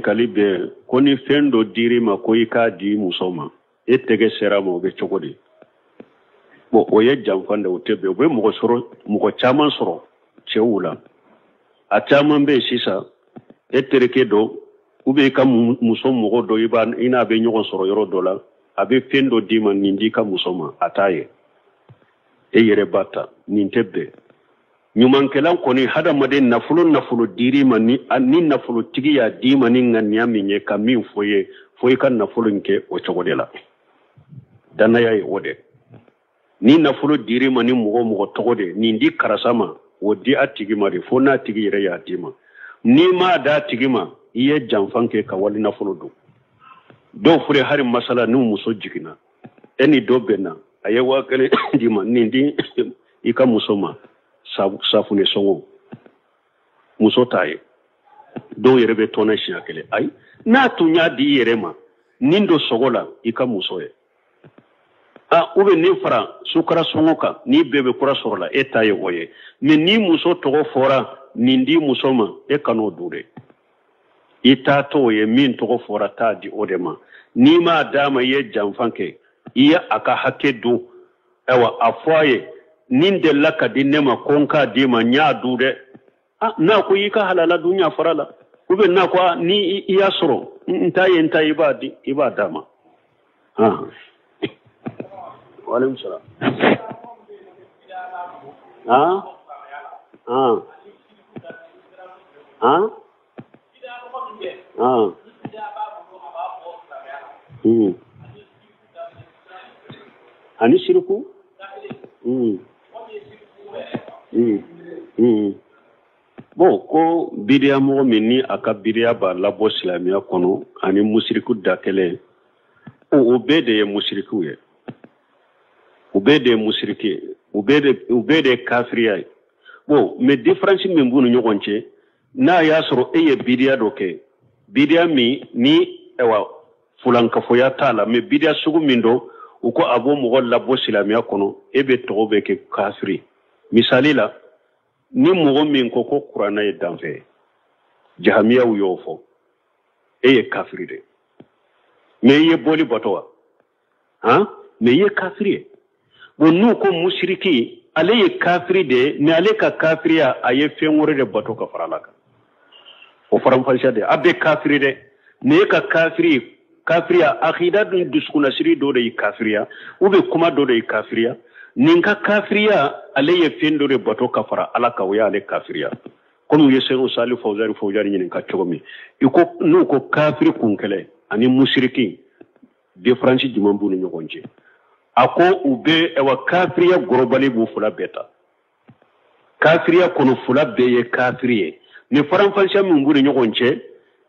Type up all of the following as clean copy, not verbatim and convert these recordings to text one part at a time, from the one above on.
kalibe koni fendo diri ma ko ika di musoma etege sera mo be chokodi bo oye jamfande utebe be mo soro mo chaman soro chewula a chaman be sisa etereke do ube ka musom mo do iban ina be nyon soro yoro dola abe fendo di man nindi ka musoma ataye e yere bata nintebe nyuman kelan koni hada maden nafulu diri mani anni nafulu tigi ya di mani nganya minye kamin foye kan nafulu nke o chogodela dana yayi wode ni nafulu diri mani mugo togode ni ndi karasama wodi atigi mari fona tigi yere ya dima ni ma da tigi ma iye jamfanke ka wali nafulu do fure hari masala nu muso jikina eni do bena aye wakale dima ni ndi ika musoma safune songo muso taye do yere be tona shiakele ay na tunya di yere ma nindo sogola ika muso ye ube ni fara sukara songo ka ni bebe kura sorola etaye oye me ni muso togo fora nindi muso ma e kano dure ita to ye min togo fora ta di odema ni ma dama ye jamfanke iya aka hake du ewa afwaye ninde laka dinema konka dima nya dude na ko yika halala dunya farala ube na ko ni iya soro nta ibadama wa alaikum salam ani shirku bon ko bidiya mo minni aka bidiya ba labo islamiya kono ani musriku dakele o bede ye musriku ye ubede musrike ubede kafiriya bon me difference min bunu nyogonche na yasro eye bidiya doke bidiya mi ni ewa fulanka foya tala me bidiya sugu mindo uko abo mo labo islamiya kono ebe tobe ke kafiri misali la ni mo min ko qur'ana e danfe jahamiya uyofo eye kafiri de me ye boli batowa me ye kafiri wonu ko mushriki ale ye kafiri de ne ale ka kafiriya aye fenwore de bato ka faralaka o faram falsha de abe kafiri de ne ka kafiriya akhida dun duskuna siri do de kafiriya ube kuma do de kafiriya ninka kafiriya ale ye fendo de bato ka fara alaka waya ale kafiriya kono ye sero sali fawzari nyinin ka chogomi iko no ko kafiri kunkele ani mushriki difference jumambu ni nyogonje ako ube ewa kafiriya gorobali bu fula beta kafiriya kono fula beye kafiriye ni faram falsha mburi nyogonje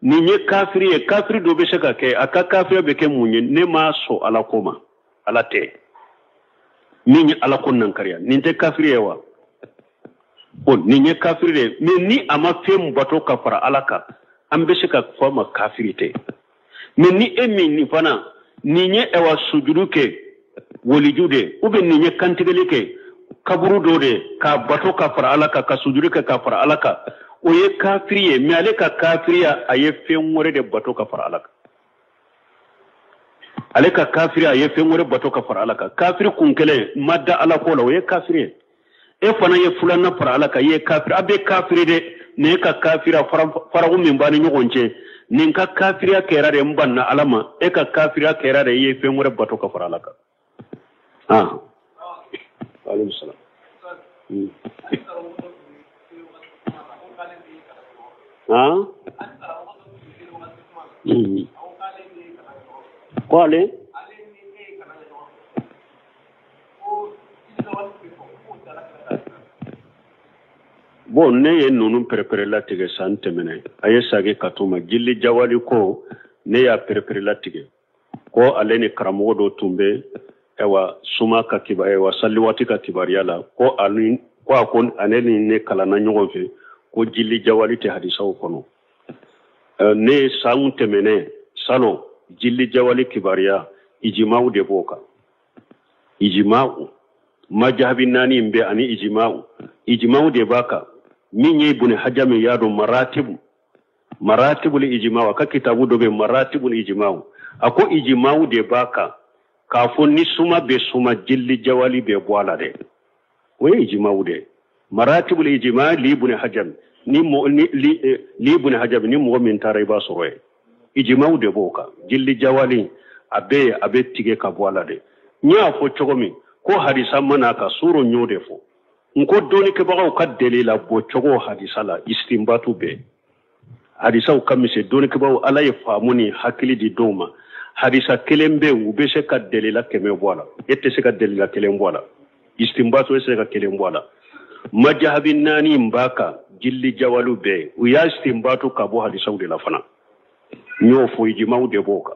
ni nye kafiri do be shaka ke aka kafiriya be ke munye ne ma so ala koma ala te ni ala konnan kariya ni te kafiriya wa on ni nye kafiri me ni ama fem bato kafara alaka ambe shaka fama kafirite me ni emi ni fana ni nye ewa sujuduke wolijude ube ni nye kantigelike kaburu dode ka bato kafara alaka ka sujuduke kafara alaka oye kafiriye me ale ka kafiriya aye fenwore de bato kafara alaka ale ka kafiriya aye fenwore bato kafara alaka kafiri kunkele madda alako la oye kafiriye e fana ye fulana para alaka ye kafiri abe kafiri de ne ka kafira faragu min bani nyogonche nin ka kafiriya kera de mbanna alama e ka kafiriya kera de ye fenwore bato kafara alaka alayhi salam Quale? Bon ne ye nunu prepare la tige sante mene aye sage katuma gilli jawali ko ne ya prepare la tige ko aleni karamogo do tumbe ewa suma ka kiba ewa salliwati ka kibariyala ko alin ko akon aneni ne kala na nyogon fe ko gilli jawali te hadisa kono ne saun temene salo gilli jawali kibariya ijma'u de boka ijma'u majhabi nani mbe ani ijma'u de baka min yi bune hajami yado maratibu maratibul ijma'u ka kitabu do be maratibul ijma'u ako ijma'u de baka ka fo ni suma be suma jilli jawali be boala de way ijma'u de maratibul ijma' li ibn hajam ni mo li ibn hajam ni mo min taray ba soroye ijma'u de boka jilli jawali abe tige ka boala de nya fo chogomi ko hadisa mana ka suro nyode fo nko doni ke bagaw ka delila bo chogo hadisa la istimbatu be hadisa u kamise doni ke bagaw ala ye famuni hakili di doma hadisa kelembe u be se ka delila keme boala ette se ka delila kelem boala istimbatu se ka kelem boala majhabin nani mbaka jilli jawalu be u ya istimbatu ka bo hadisa u de la fana nyo fo ijma'u de boka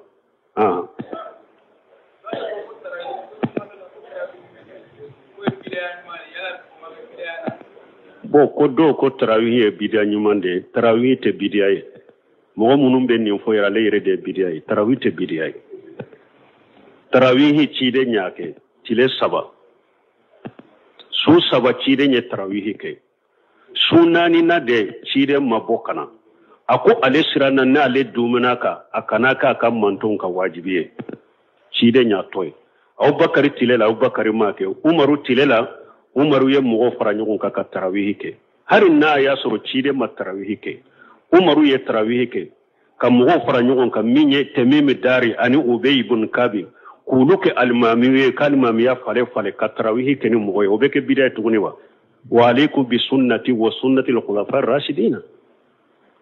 bo ko do ko tarawih e bidia nyumande tarawih te bidia e mo munum be ni fo yara leere de bidia e tarawih te bidia e tarawih ci de nyaake tile saba su saba ci de nye tarawih ke sunani na de ci de mabokana ako ale sirana na ale dumunaka akanaka kan manton ka wajibiye ci de nya toy Abubakar tilela Abubakar make Umaru tilela Umaru ye mogo fara ɲɔgɔn kan ka tarawih kɛ hari n'a y'a sɔrɔ ciden ma tarawih kɛ Umaru ye tarawih kɛ ka mogo fara ɲɔgɔn kan min ye Tamim Dari ani Ubay ibn Kabi k'olu kɛ alimamiw ye k'alimamiya fale ka tarawih kɛ ni mɔgɔ ye o bɛ kɛ bidiya tuguni wa alaykum bi sunnati wa sunnati al-khulafa ar-rashidin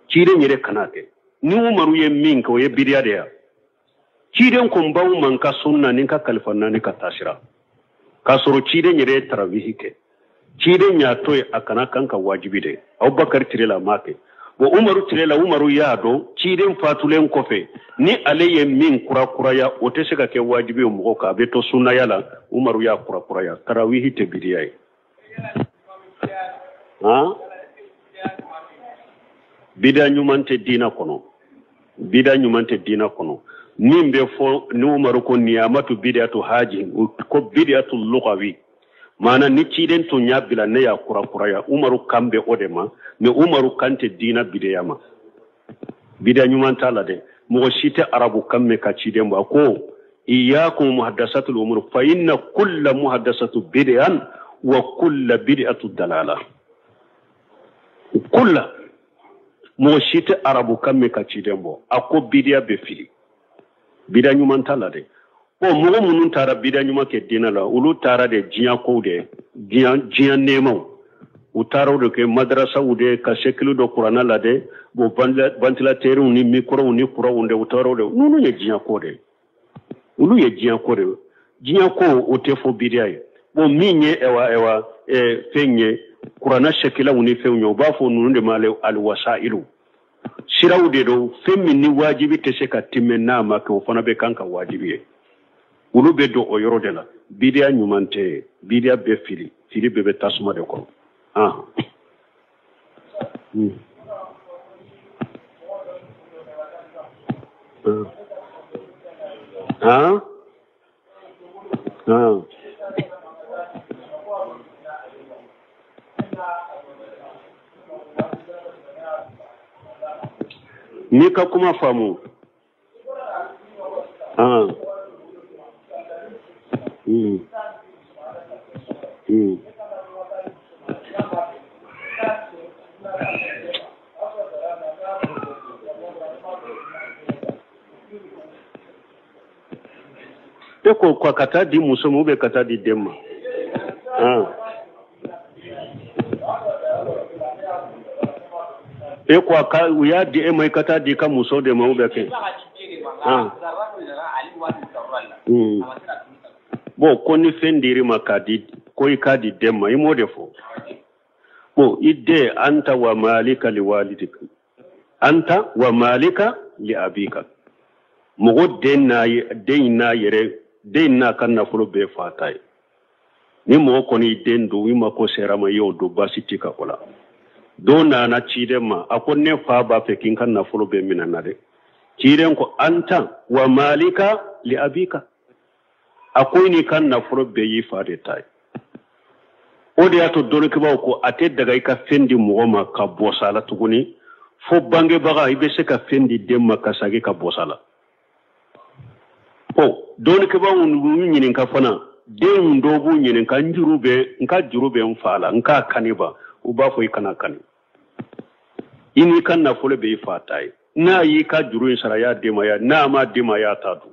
ciden yɛrɛ kana kɛ ni Umaru ye min kɛ o ye bidiya de ya ciden kun baw man ka sunna ni ka kalifa naani ka tasira ka sɔrɔ ciden yɛrɛ tarawih kɛ ciden y'a to ye a kana kan ka wajibi de Abubakar tirela ma kɛ wa Umaru tirela Umaru y'a dɔn ciden fatulen kɔfɛ ni ale ye min kurakuraya o tɛ se ka kɛ wajibi ye mɔgɔ kan a bɛ to sunnaya la Umaru y'a kurakuraya tarawih tɛ bidiya ye bidiya ɲuman tɛ diina kɔnɔ min bɛ fɔ ni Umaru ko niyamatu bid'atu haji ko bid'atu lugawi mana ni ciden tun y'a bila ne y'a kurakuraya Umaru kan bɛ o de ma mais Umaru kan tɛ diina bidiya ma bidiya ɲuman t'a la dɛ mɔgɔ si tɛ arabu kan mɛn ka ciden bɔ a ko iyyakum muhaddasatul umur fa inna kulla muhaddasatu bid'an wa kulla bid'atu dalala kulla mɔgɔ si tɛ arabu kan mɛn ka ciden bɔ a ko bidiya bɛ fili bidiya ɲuman t'a la dɛ mɔgɔ minnu taara bidiya ɲuman kɛ diinɛ la olu taara de diɲɛ kow de diɲɛ nɛɛmaw u taara o de kɛ madrasaw de ka sekili dɔ kuranna la dɛ ventilateurs ni micros ni courants de u taara o de ninnu ye diɲɛ ko de olu ye diɲɛ ko de diɲɛ ko o tɛ fɔ bidiya ye min ye fɛn ye kuranna sekilaw ni fɛnw ye u b'a fɔ ninnu de ma alwasailu siraw de do fɛn min ni wajibi tɛ se ka tɛmɛ n'a ma kɛ o fana bɛ kan ka wajibi ye olu bɛ don o yɔrɔ de la bidiya ɲuman tɛ bidiya bɛ fili bɛɛ bɛ tasuma de kɔrɔ ni ka kuma faamu e ko ka taa di muso ma ka taa di den ma e ko u y'a di e ma i ka taa di ka muso de ma kɛ ko ni fɛn dir'i ma ko i k'a di den ma i m'o de fɔ i den anta wa malika li walidika anta wa malika li abika mɔgɔ den n'a ka nafolo bɛɛ fa ta ye ni mɔgɔ kɔni i den don i ma ko sera ma i y'o don baasi tɛ ka o la don nana ciden ma a ko ne fa b'a fɛ k'i ka nafolo bɛɛ minɛ na dɛ ciden ko anta wa malika li abika a ko ni ka nafolo bɛɛ y'i fa de ta ye o de y'a to dɔnnibaw ko a tɛ daga i ka fɛn di mɔgɔ ma ka bɔ sa la tuguni fo bangebaga i be se ka fɛn di den ma ka sagi ka bɔsa la dɔɔni kɛba ɲininka fana den dɔw b'u ɲininka n ka juru bɛ n fa la n k'a kani ba u b'a fɔ i kana kani i n'i ka nafolo bɛ i fa ta ye n'a y'i ka juru in sara y'a den ma n'a ma den ma y'a ta dun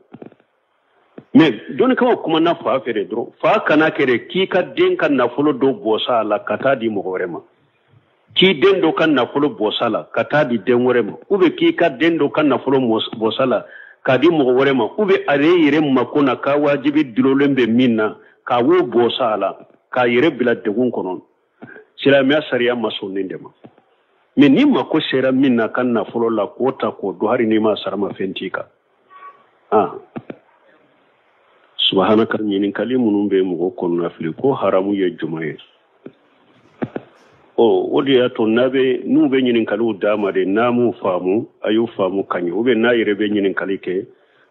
mais dɔɔni kɛba kuma na fa fɛ de dɔrɔn fa kana kɛ de k'i ka den ka nafolo dɔ bɔsa la ka taa di mɔgɔ wɛrɛ ma k'i den dɔ ka nafolo bɔsa la ka taa di den wɛrɛ ma ou bien k'i ka den dɔ ka nafolo bɔsa la k'a di mɔgɔ wɛrɛ ma ou bien ale yɛrɛ mako na k'a wajibi dulolen bɛ min na k'a wo bɔsa la k'a yɛrɛ bila degun kɔnɔ silamɛya sariya ma sɔn nin de ma mais ni mako sera min na ka nafolo la k'o ta k'o dɔn hali n'i ma sara ma fɛn t'i kan subhanaka ɲininkali minnu bɛ mɔgɔ kɔnɔna fili ko haramu ye jumɛn ye o de y'a to n'u bɛ ɲininkaliw d'a ma de n'a m'u faamu a y'u faamu ka ɲɛ ou bien n'a yɛrɛ bɛ ɲininkali kɛ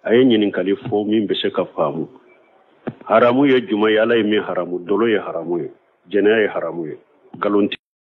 a ye ɲininkali fɔ min bɛ se ka faamu haramu ye jumɛn ye ala ye min haramu dolo ye haramu ye jɛnɛya ye haramu ye nkalon